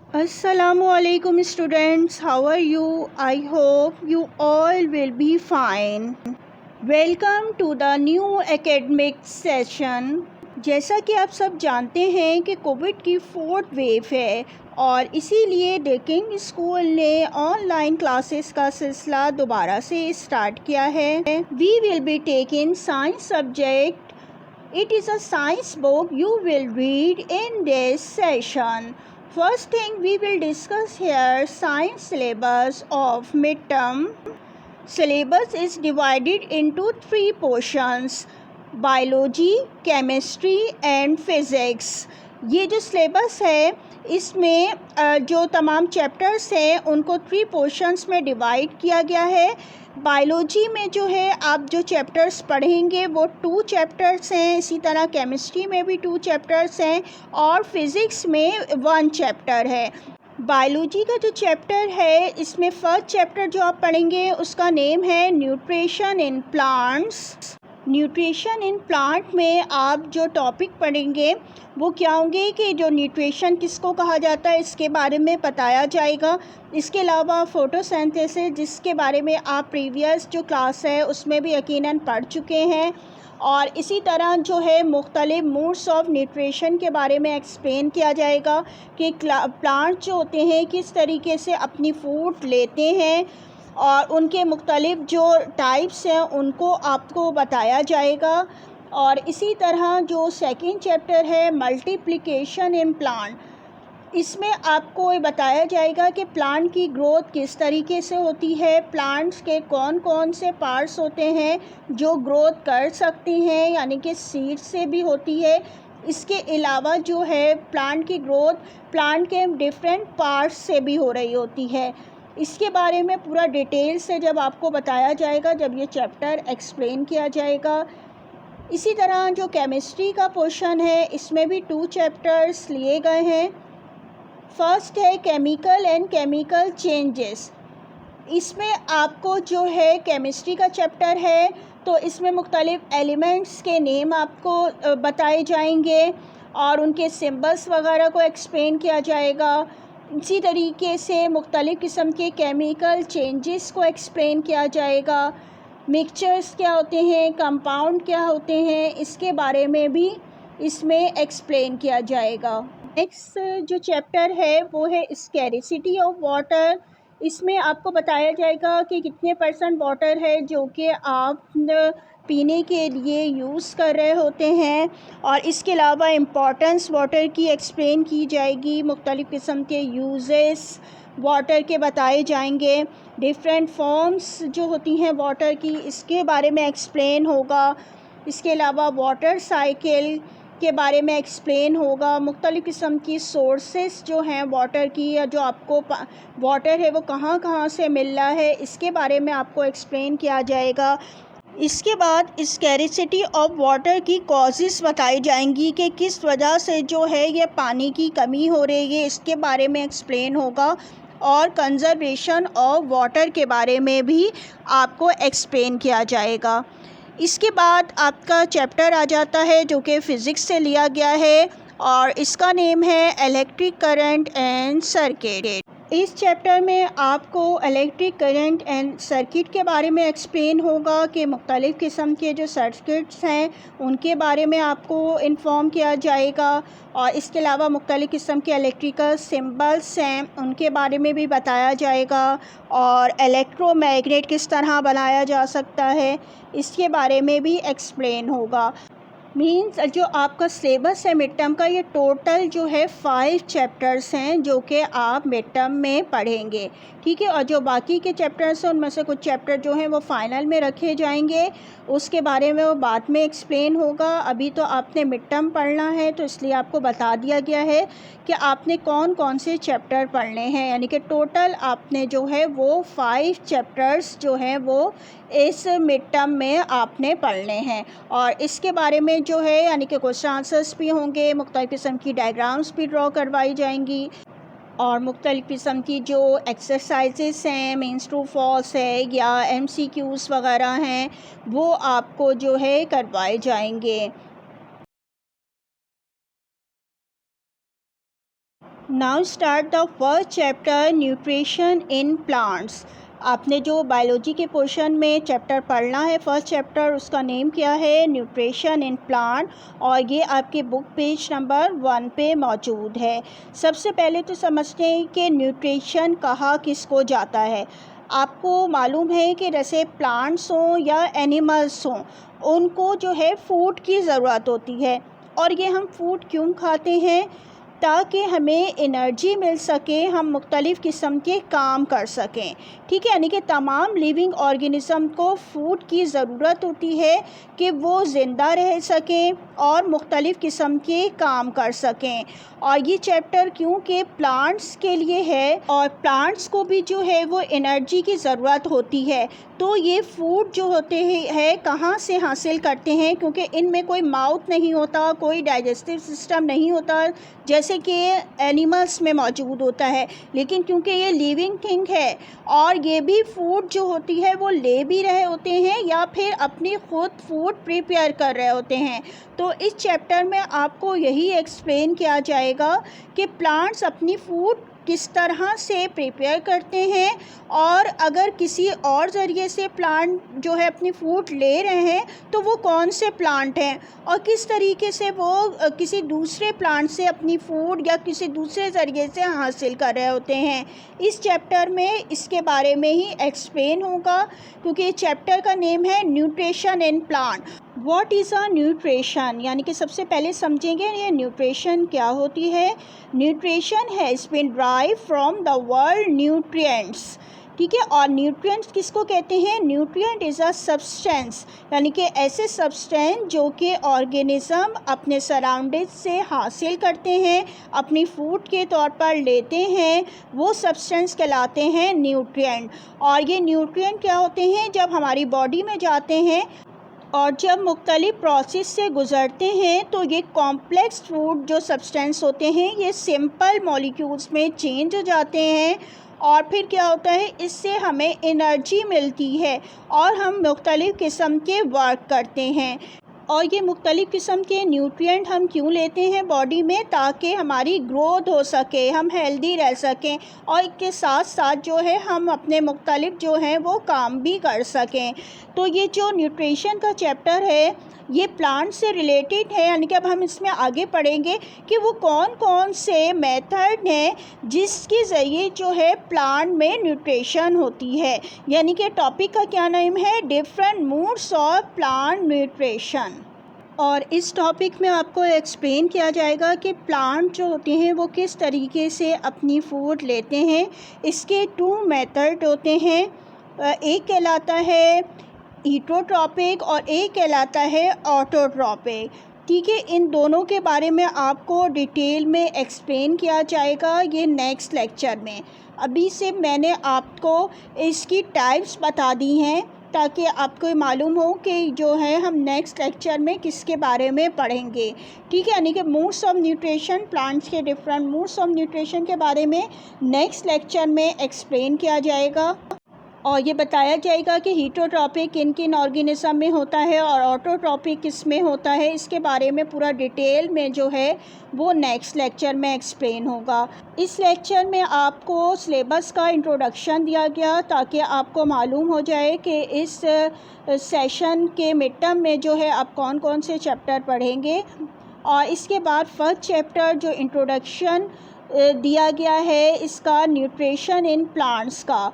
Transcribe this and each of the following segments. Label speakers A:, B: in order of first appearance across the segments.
A: Assalamualaikum students, how are you? I hope you all will be fine. Welcome to the new academic session. जैसा कि आप सब जानते हैं कि कोविड की 4th वेव है और इसीलिए द किंग स्कूल ने ऑनलाइन क्लासेस का सिलसिला दोबारा से स्टार्ट किया है. We will be taking science subject. It is a science book you will read in this session. First thing we will discuss here science syllabus of midterm. Syllabus is divided into 3 portions: biology, chemistry and physics. ये जो syllabus है इसमें जो तमाम chapters हैं उनको 3 portions में divide किया गया है. बायोलॉजी में जो है आप जो चैप्टर्स पढ़ेंगे वो 2 चैप्टर्स हैं. इसी तरह केमिस्ट्री में भी 2 चैप्टर्स हैं और फिज़िक्स में 1 चैप्टर है. बायोलॉजी का जो चैप्टर है इसमें फर्स्ट चैप्टर जो आप पढ़ेंगे उसका नेम है nutrition in plants. Nutrition in plant में आप जो टॉपिक पढ़ेंगे वो क्या होंगे कि जो न्यूट्रिशन किसको कहा जाता है इसके बारे में बताया जाएगा. इसके अलावा फोटोसिंथेसिस जिसके बारे में आप प्रीवियस जो क्लास है उसमें भी यकीनन पढ़ चुके हैं. और इसी तरह जो है मुख्तलिफ मोड्स ऑफ न्यूट्रिशन के बारे में एक्सप्लेन किया जाएगा कि प्लांट जो होते हैं किस तरीके से अपनी फूड लेते हैं और उनके मुख्तलिफ जो टाइप्स हैं उनको आपको बताया जाएगा. और इसी तरह जो सेकंड चैप्टर है मल्टीप्लिकेशन इन प्लांट, इसमें आपको ये बताया जाएगा कि प्लांट की ग्रोथ किस तरीके से होती है, प्लांट्स के कौन कौन से पार्ट्स होते हैं जो ग्रोथ कर सकती हैं यानी कि सीड से भी होती है. इसके अलावा जो है प्लांट की ग्रोथ प्लांट के डिफरेंट पार्ट्स से भी हो रही होती है. इसके बारे में पूरा डिटेल से जब आपको बताया जाएगा जब ये चैप्टर एक्सप्लेन किया जाएगा. इसी तरह जो केमिस्ट्री का पोर्शन है इसमें भी 2 चैप्टर्स लिए गए हैं. फर्स्ट है केमिकल एंड केमिकल चेंजेस. इसमें आपको जो है केमिस्ट्री का चैप्टर है तो इसमें मुख्तलिफ एलिमेंट्स के नेम आपको बताए जाएंगे और उनके सिंबल्स वगैरह को एक्सप्लेन किया जाएगा. इसी तरीके से मुख्तलिफ़ किस्म के केमिकल चेंजेस को एक्सप्लेन किया जाएगा. मिक्सचर्स क्या होते हैं, कंपाउंड क्या होते हैं, इसके बारे में भी इसमें एक्सप्लेन किया जाएगा. नेक्स्ट जो चैप्टर है वो है स्कैरिसिटी ऑफ वाटर. इसमें आपको बताया जाएगा कि कितने % वाटर है जो कि आप पीने के लिए यूज़ कर रहे होते हैं. और इसके अलावा इम्पॉर्टेंस वाटर की एक्सप्लेन की जाएगी. मुख्तलिफ़ किस्म के यूजेस वाटर के बताए जाएंगे. डिफरेंट फॉर्म्स जो होती हैं वाटर की इसके बारे में एक्सप्लेन होगा. इसके अलावा वाटर साइकिल के बारे में एक्सप्लेन होगा. मुख्तलिफ़ किस्म की सोर्सेस जो हैं वाटर की या जो आपको वाटर है वो कहाँ कहाँ से मिल रहा है इसके बारे में आपको एक्सप्लेन किया जाएगा. इसके बाद स्कैरिसिटी ऑफ वाटर की कॉजेज़ बताई जाएंगी कि किस वजह से जो है ये पानी की कमी हो रही है इसके बारे में एक्सप्लेन होगा. और कंज़र्वेशन ऑफ वाटर के बारे में भी आपको एक्सप्लेन किया जाएगा. इसके बाद आपका चैप्टर आ जाता है जो कि फ़िज़िक्स से लिया गया है और इसका नेम है इलेक्ट्रिक करंट एंड सर्किट. इस चैप्टर में आपको इलेक्ट्रिक करंट एंड सर्किट के बारे में एक्सप्लेन होगा कि मुख्तलिफ़ किस्म के जो सर्किट्स हैं उनके बारे में आपको इन्फॉर्म किया जाएगा. और इसके अलावा मुख्तलिफ़ किस्म के इलेक्ट्रिकल सिंबल्स हैं उनके बारे में भी बताया जाएगा. और इलेक्ट्रोमैग्नेट किस तरह बनाया जा सकता है इसके बारे में भी एक्सप्लेन होगा. मीन्स जो आपका सिलेबस है मिड टर्म का ये टोटल जो है 5 चैप्टर्स हैं जो कि आप मिड टर्म में पढ़ेंगे. ठीक है. और जो बाकी के चैप्टर्स हैं उनमें से कुछ चैप्टर जो हैं वो फाइनल में रखे जाएंगे, उसके बारे में वो बाद में एक्सप्लेन होगा. अभी तो आपने मिड टर्म पढ़ना है तो इसलिए आपको बता दिया गया है कि आपने कौन कौन से चैप्टर पढ़ने हैं. यानी कि टोटल आपने जो है वो 5 चैप्टर्स जो हैं वो इस मिड टर्म में आपने पढ़ने हैं. और इसके बारे में जो है यानी कि क्वेश्चन आंसर्स भी होंगे, मुख्तलिफ़ किस्म की डायग्राम्स भी ड्रॉ करवाई जाएंगी और मुख्तलिफ़ किस्म की जो एक्सरसाइजेस हैं, मीन्स ट्रू फॉल्स है या MCQs वगैरह हैं वो आपको जो है करवाए जाएंगे. Now start the first chapter nutrition in plants. आपने जो बायोलॉजी के पोर्शन में चैप्टर पढ़ना है, फर्स्ट चैप्टर, उसका नेम क्या है? न्यूट्रिशन इन प्लांट, और ये आपके बुक पेज नंबर 1 पे मौजूद है। सबसे पहले तो समझते हैं कि न्यूट्रिशन कहा किसको जाता है। आपको मालूम है कि जैसे प्लांट्स हों या एनिमल्स हों, उनको जो है फूड की ज़रूरत होती है, और ये हम फूड क्यों खाते हैं? ताकि हमें एनर्जी मिल सके, हम मुख्तलिफ़ किस्म के काम कर सकें। ठीक है, यानी कि तमाम लिविंग ऑर्गेनिज़म को फ़ूड की ज़रूरत होती है कि वो ज़िंदा रह सकें और मुख्तलिफ़ किस्म के काम कर सकें। और ये चैप्टर क्योंकि प्लांट्स के लिए है, और प्लांट्स को भी जो है वो एनर्जी की ज़रूरत होती है, तो ये फूड जो होते हैं कहाँ से हासिल करते हैं? क्योंकि इनमें कोई माउथ नहीं होता, कोई डाइजेस्टिव सिस्टम नहीं होता जैसे कि एनिमल्स में मौजूद होता है, लेकिन क्योंकि ये लिविंग थिंग है और ये भी फूड जो होती है वो ले भी रहे होते हैं या फिर अपनी खुद फूड प्रिपेयर कर रहे होते हैं। तो इस चैप्टर में आपको यही एक्सप्लेन किया जाएगा कि प्लांट्स अपनी फूड किस तरह से प्रिपेयर करते हैं, और अगर किसी और ज़रिए से प्लांट जो है अपनी फूड ले रहे हैं तो वो कौन से प्लांट हैं, और किस तरीके से वो किसी दूसरे प्लांट से अपनी फूड या किसी दूसरे ज़रिए से हासिल कर रहे होते हैं। इस चैप्टर में इसके बारे में ही एक्सप्लेन होगा, क्योंकि चैप्टर का नेम है nutrition in plant. What is a nutrition, यानी कि सबसे पहले समझेंगे ये न्यूट्रिशन क्या होती है। Nutrition has been drive from the word nutrients. ठीक है, और न्यूट्रिएंट्स किसको कहते हैं? न्यूट्रिएंट इज़ अ सब्सटेंस, यानी कि ऐसे सब्सटेंस जो कि ऑर्गेनिज़म अपने सराउंडिंग से हासिल करते हैं, अपनी फूड के तौर पर लेते हैं, वो सब्सटेंस कहलाते हैं न्यूट्रिएंट। और ये न्यूट्रिएंट क्या होते हैं? जब हमारी बॉडी में जाते हैं और जब मुख्तलिफ़ प्रोसेस से गुज़रते हैं तो ये कॉम्प्लेक्स फूड जो सब्सटेंस होते हैं ये सिंपल मॉलिक्यूल्स में चेंज हो जाते हैं, और फिर क्या होता है, इससे हमें एनर्जी मिलती है और हम मुख्तलिफ़ किस्म के वर्क करते हैं। और ये मुख्तलिफ़ किस्म के न्यूट्रिएंट हम क्यों लेते हैं बॉडी में? ताकि हमारी ग्रोथ हो सके, हम हेल्दी रह सकें, और इसके साथ साथ जो है हम अपने मुख्तलिफ़ जो हैं वो काम भी कर सकें। तो ये जो न्यूट्रिशन का चैप्टर है ये प्लांट से रिलेटेड है, यानी कि अब हम इसमें आगे पढ़ेंगे कि वो कौन कौन से मेथड हैं जिसके ज़रिए जो है प्लांट में न्यूट्रिशन होती है। यानी कि टॉपिक का क्या नेम है? Different modes of plant nutrition. और इस टॉपिक में आपको एक्सप्लेन किया जाएगा कि प्लांट जो होते हैं वो किस तरीके से अपनी फूड लेते हैं। इसके 2 मेथड होते हैं, एक कहलाता है हीटरोट्रॉपिक और एक कहलाता है ऑटोट्रॉपिक। ठीक है, इन दोनों के बारे में आपको डिटेल में एक्सप्लेन किया जाएगा ये नेक्स्ट लेक्चर में। अभी से मैंने आपको इसकी टाइप्स बता दी हैं ताकि आपको मालूम हो कि जो है हम नेक्स्ट लेक्चर में किसके बारे में पढ़ेंगे। ठीक है, यानी कि मोड्स ऑफ न्यूट्रिशन, प्लांट्स के डिफरेंट मोड्स ऑफ न्यूट्रिशन के बारे में नेक्स्ट लेक्चर में एक्सप्लेन किया जाएगा, और ये बताया जाएगा कि हीटरोट्रॉपिक किन किन ऑर्गेनिज्म में होता है और ऑटोट्रॉपिक किस में होता है। इसके बारे में पूरा डिटेल में जो है वो नेक्स्ट लेक्चर में एक्सप्लेन होगा। इस लेक्चर में आपको सिलेबस का इंट्रोडक्शन दिया गया ताकि आपको मालूम हो जाए कि इस सेशन के मिड टर्म में जो है आप कौन कौन से चैप्टर पढ़ेंगे। और इसके बाद फर्स्ट चैप्टर जो इंट्रोडक्शन दिया गया है इसका न्यूट्रिशन इन प्लांट्स का,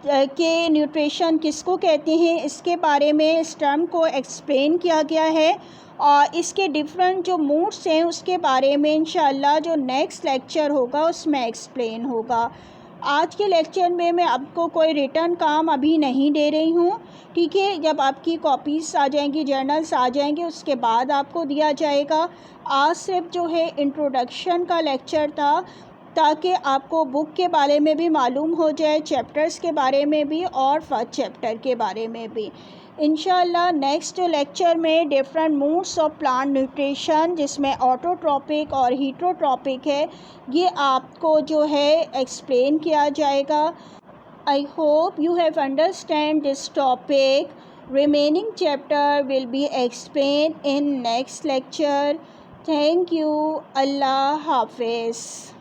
A: कि न्यूट्रिशन किसको कहते हैं इसके बारे में इस टर्म को एक्सप्लेन किया गया है, और इसके डिफरेंट जो मूड्स हैं उसके बारे में इंशाल्लाह जो नेक्स्ट लेक्चर होगा उसमें एक्सप्लेन होगा। आज के लेक्चर में मैं आपको कोई रिटर्न काम अभी नहीं दे रही हूँ। ठीक है, जब आपकी कॉपीज़ आ जाएंगी, जर्नल्स आ जाएंगे, उसके बाद आपको दिया जाएगा। आज सिर्फ जो है इंट्रोडक्शन का लेक्चर था ताकि आपको बुक के बारे में भी मालूम हो जाए, चैप्टर्स के बारे में भी और फर्स्ट चैप्टर के बारे में भी। इंशाल्लाह नेक्स्ट लेक्चर में different modes of plant nutrition जिसमें ऑटोट्रॉपिक और हीटरोट्रॉपिक है ये आपको जो है एक्सप्लेन किया जाएगा। I hope you have understand this topic. Remaining chapter will be explained in next lecture. Thank you. Allah Hafiz.